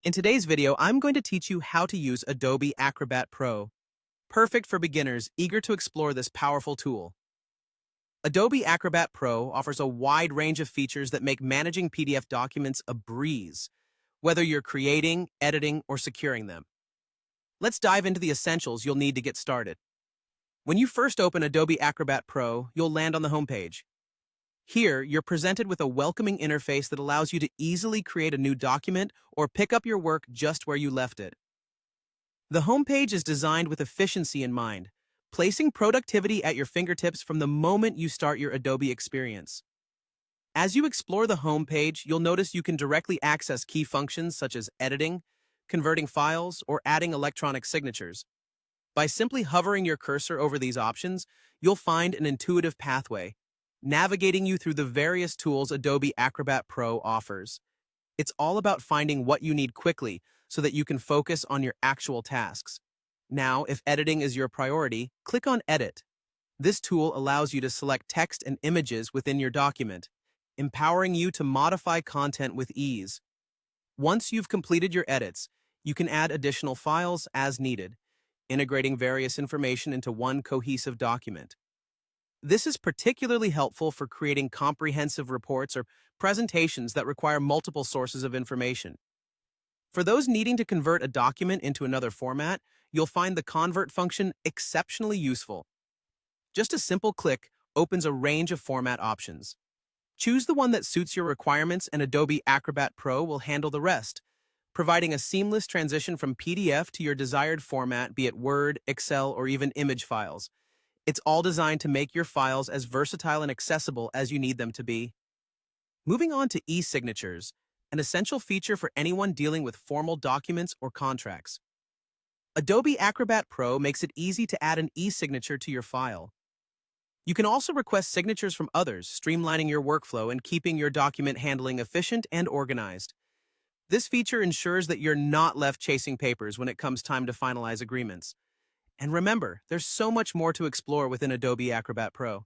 In today's video, I'm going to teach you how to use Adobe Acrobat Pro, perfect for beginners eager to explore this powerful tool. Adobe Acrobat Pro offers a wide range of features that make managing PDF documents a breeze, whether you're creating, editing, or securing them. Let's dive into the essentials you'll need to get started. When you first open Adobe Acrobat Pro, you'll land on the homepage. Here, you're presented with a welcoming interface that allows you to easily create a new document or pick up your work just where you left it. The homepage is designed with efficiency in mind, placing productivity at your fingertips from the moment you start your Adobe experience. As you explore the homepage, you'll notice you can directly access key functions such as editing, converting files, or adding electronic signatures. By simply hovering your cursor over these options, you'll find an intuitive pathway, navigating you through the various tools Adobe Acrobat Pro offers. It's all about finding what you need quickly so that you can focus on your actual tasks. Now, if editing is your priority, click on Edit. This tool allows you to select text and images within your document, empowering you to modify content with ease. Once you've completed your edits, you can add additional files as needed, integrating various information into one cohesive document. This is particularly helpful for creating comprehensive reports or presentations that require multiple sources of information. For those needing to convert a document into another format, you'll find the Convert function exceptionally useful. Just a simple click opens a range of format options. Choose the one that suits your requirements and Adobe Acrobat Pro will handle the rest, providing a seamless transition from PDF to your desired format, be it Word, Excel, or even image files. It's all designed to make your files as versatile and accessible as you need them to be. Moving on to e-signatures, an essential feature for anyone dealing with formal documents or contracts. Adobe Acrobat Pro makes it easy to add an e-signature to your file. You can also request signatures from others, streamlining your workflow and keeping your document handling efficient and organized. This feature ensures that you're not left chasing papers when it comes time to finalize agreements. And remember, there's so much more to explore within Adobe Acrobat Pro.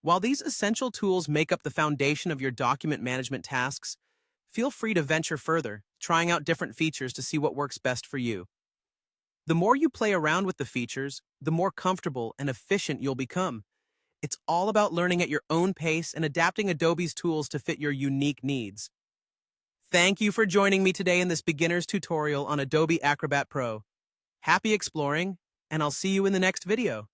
While these essential tools make up the foundation of your document management tasks, feel free to venture further, trying out different features to see what works best for you. The more you play around with the features, the more comfortable and efficient you'll become. It's all about learning at your own pace and adapting Adobe's tools to fit your unique needs. Thank you for joining me today in this beginner's tutorial on Adobe Acrobat Pro. Happy exploring, and I'll see you in the next video.